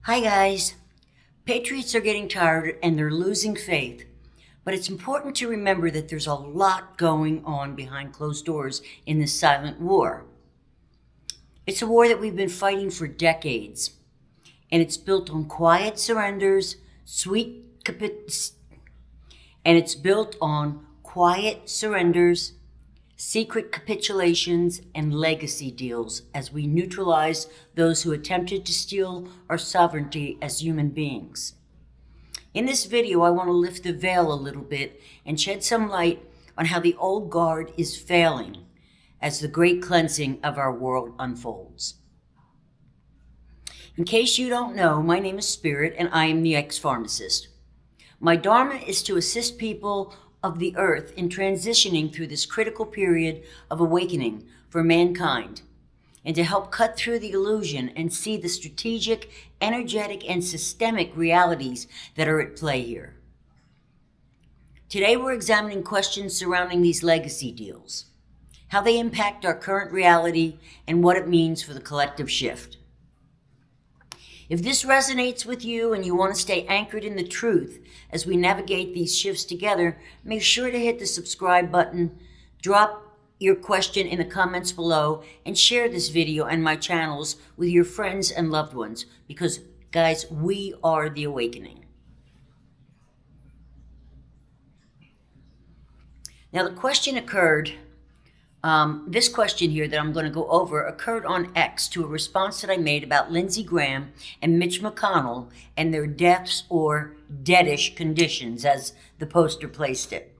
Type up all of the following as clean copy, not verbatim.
Hi, guys. Patriots are getting tired and they're losing faith, but it's important to remember that there's a lot going on behind closed doors in this silent war. It's a war that we've been fighting for decades, and it's built on quiet surrenders, secret capitulations, and legacy deals as we neutralize those who attempted to steal our sovereignty as human beings. In this video, I want to lift the veil a little bit and shed some light on how the old guard is failing as the great cleansing of our world unfolds. In case you don't know, my name is Spirit and I am the ex-pharmacist. My dharma is to assist people of the earth in transitioning through this critical period of awakening for mankind, and to help cut through the illusion and see the strategic, energetic, and systemic realities that are at play here. Today we're examining questions surrounding these legacy deals, how they impact our current reality, and what it means for the collective shift. If this resonates with you and you want to stay anchored in the truth as we navigate these shifts together, make sure to hit the subscribe button, drop your question in the comments below, and share this video and my channels with your friends and loved ones, because, guys, we are the awakening. Now, the question occurred, this question here that I'm going to go over occurred on X to a response that I made about Lindsey Graham and Mitch McConnell and their deaths or deadish conditions, as the poster placed it.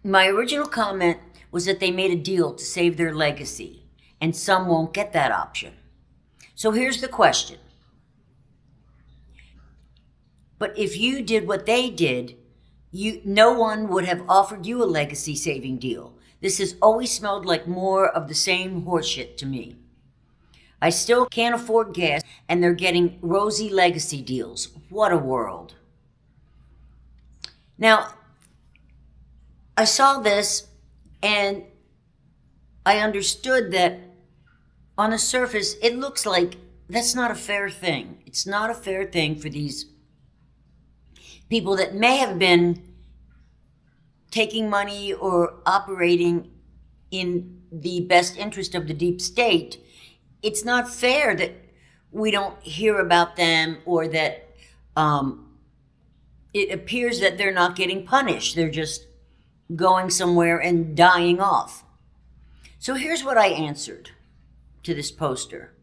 My original comment was that they made a deal to save their legacy, and some won't get that option. So here's the question. But if you did what they did, no one would have offered you a legacy-saving deal. This has always smelled like more of the same horseshit to me. I still can't afford gas, and they're getting rosy legacy deals. What a world. Now, I saw this, and I understood that on the surface, it looks like that's not a fair thing. It's not a fair thing for these people that may have been taking money or operating in the best interest of the deep state. It's not fair that we don't hear about them, or that it appears that they're not getting punished. They're just going somewhere and dying off. So here's what I answered to this poster.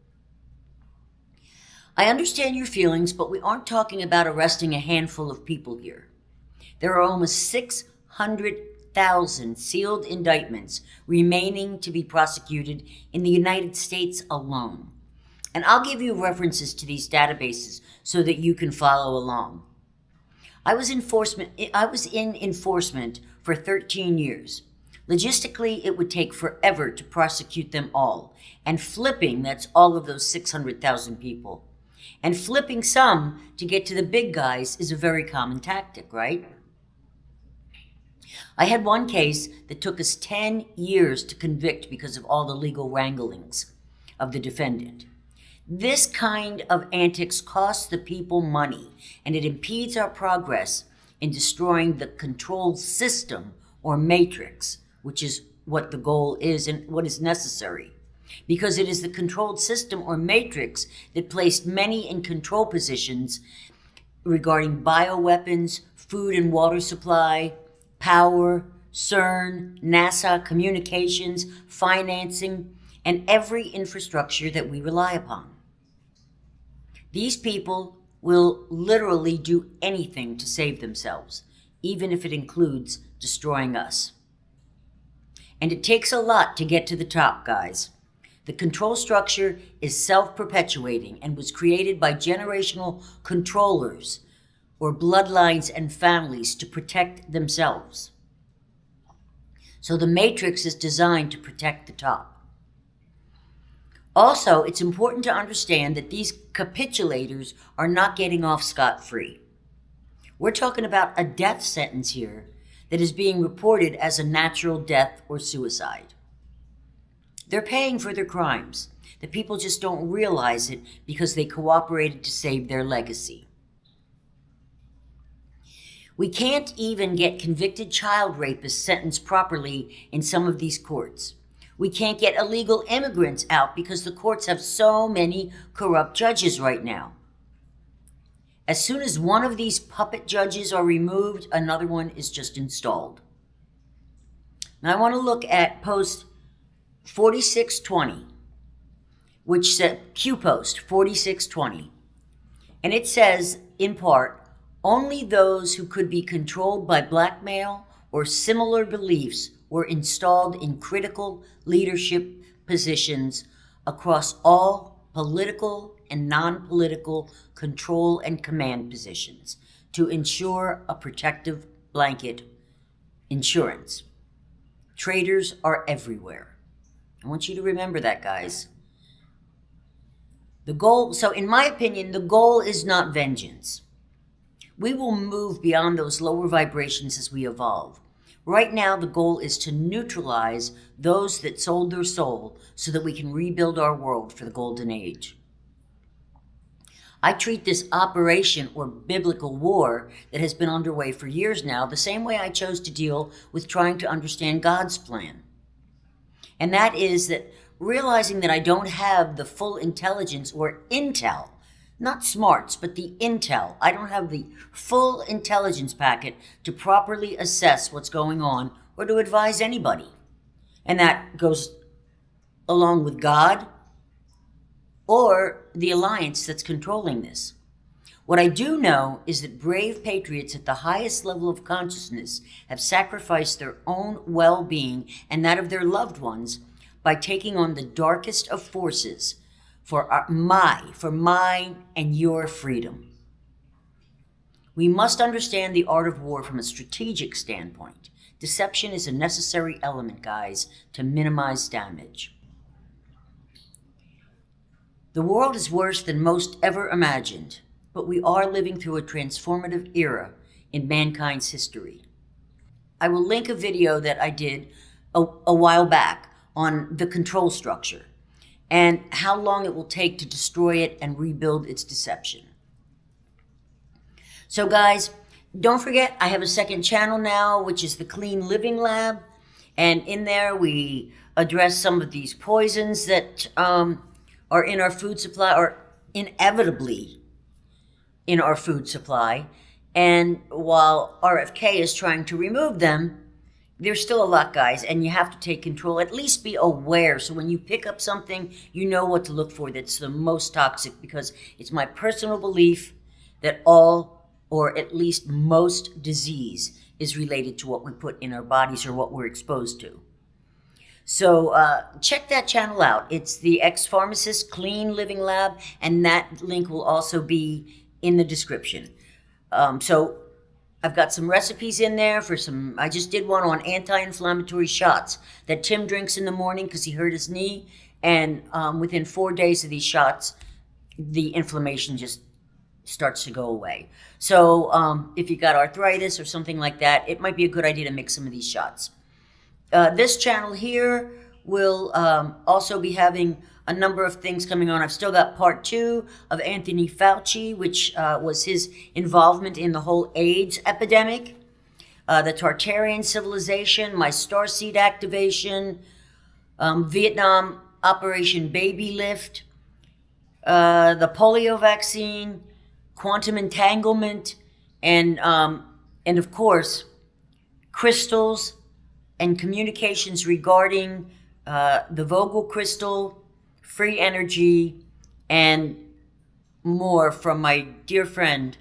I understand your feelings, but we aren't talking about arresting a handful of people here. There are almost 600,000 sealed indictments remaining to be prosecuted in the United States alone. And I'll give you references to these databases so that you can follow along. I was in enforcement for 13 years. Logistically, it would take forever to prosecute them all. And flipping, that's all of those 600,000 people. And flipping some to get to the big guys is a very common tactic, right? I had one case that took us 10 years to convict because of all the legal wranglings of the defendant. This kind of antics costs the people money, and it impedes our progress in destroying the control system or matrix, which is what the goal is and what is necessary. Because it is the controlled system or matrix that placed many in control positions regarding bioweapons, food and water supply, power, CERN, NASA, communications, financing, and every infrastructure that we rely upon. These people will literally do anything to save themselves, even if it includes destroying us. And it takes a lot to get to the top, guys. The control structure is self-perpetuating and was created by generational controllers or bloodlines and families to protect themselves. So the matrix is designed to protect the top. Also, it's important to understand that these capitulators are not getting off scot-free. We're talking about a death sentence here that is being reported as a natural death or suicide. They're paying for their crimes. The people just don't realize it because they cooperated to save their legacy. We can't even get convicted child rapists sentenced properly in some of these courts. We can't get illegal immigrants out because the courts have so many corrupt judges right now. As soon as one of these puppet judges are removed, another one is just installed. Now I want to look at post 4620, which said Q post 4620. And it says, in part, only those who could be controlled by blackmail or similar beliefs were installed in critical leadership positions across all political and non-political control and command positions to ensure a protective blanket insurance. Traitors are everywhere. I want you to remember that, guys. The goal, so in my opinion, the goal is not vengeance. We will move beyond those lower vibrations as we evolve. Right now, the goal is to neutralize those that sold their soul so that we can rebuild our world for the golden age. I treat this operation or biblical war that has been underway for years now the same way I chose to deal with trying to understand God's plan. And that is that realizing that I don't have the full intelligence or intel, not smarts, but the intel. I don't have the full intelligence packet to properly assess what's going on or to advise anybody. And that goes along with God or the alliance that's controlling this. What I do know is that brave patriots at the highest level of consciousness have sacrificed their own well-being and that of their loved ones by taking on the darkest of forces for mine and your freedom. We must understand the art of war from a strategic standpoint. Deception is a necessary element, guys, to minimize damage. The world is worse than most ever imagined, but we are living through a transformative era in mankind's history. I will link a video that I did a while back on the control structure and how long it will take to destroy it and rebuild its deception. So guys, don't forget, I have a second channel now, which is the Clean Living Lab. And in there, we address some of these poisons that are in our food supply, or inevitably in our food supply. And while RFK is trying to remove them, there's still a lot, guys, and you have to take control. At least be aware, so when you pick up something, you know what to look for that's the most toxic, because it's my personal belief that all, or at least most, disease is related to what we put in our bodies or what we're exposed to. So check that channel out. It's the ExPharmacist Clean Living Lab, and that link will also be in the description. So I've got some recipes in there for some, I just did one on anti-inflammatory shots that Tim drinks in the morning because he hurt his knee. And within 4 days of these shots, the inflammation just starts to go away. So if you got arthritis or something like that, it might be a good idea to mix some of these shots. This channel here will also be having a number of things coming on. I've still got part 2 of Anthony Fauci, which was his involvement in the whole AIDS epidemic, the Tartarian civilization, my starseed activation, Vietnam Operation Baby Lift, the polio vaccine, quantum entanglement, and of course, crystals and communications regarding the Vogel crystal, free energy, and more from my dear friend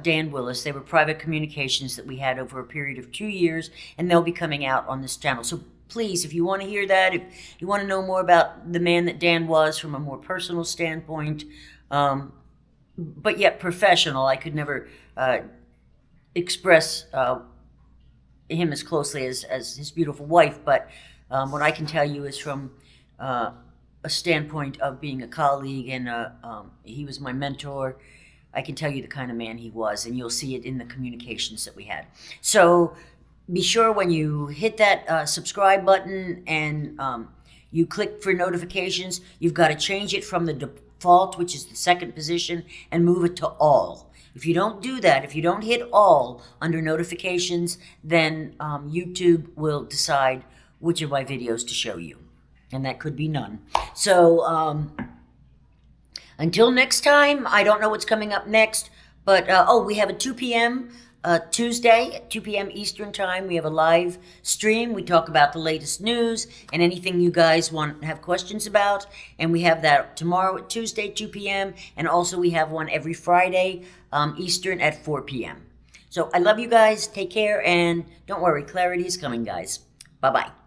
Dan Willis. They were private communications that we had over a period of 2 years, and they'll be coming out on this channel. So please, if you want to hear that, if you want to know more about the man that Dan was from a more personal standpoint, but yet professional, I could never express him as closely as his beautiful wife, but what I can tell you is from a standpoint of being a colleague, and he was my mentor. I can tell you the kind of man he was, and you'll see it in the communications that we had. So be sure when you hit that subscribe button and you click for notifications, you've got to change it from the default, which is the second position, and move it to all. If you don't do that, if you don't hit all under notifications, then YouTube will decide which of my videos to show you. And that could be none. So until next time, I don't know what's coming up next, but we have a 2 p.m. Tuesday at 2 p.m. Eastern Time. We have a live stream. We talk about the latest news and anything you guys have questions about. And we have that tomorrow at Tuesday, 2 p.m. And also we have one every Friday Eastern at 4 p.m. So I love you guys. Take care. And don't worry, clarity is coming, guys. Bye-bye.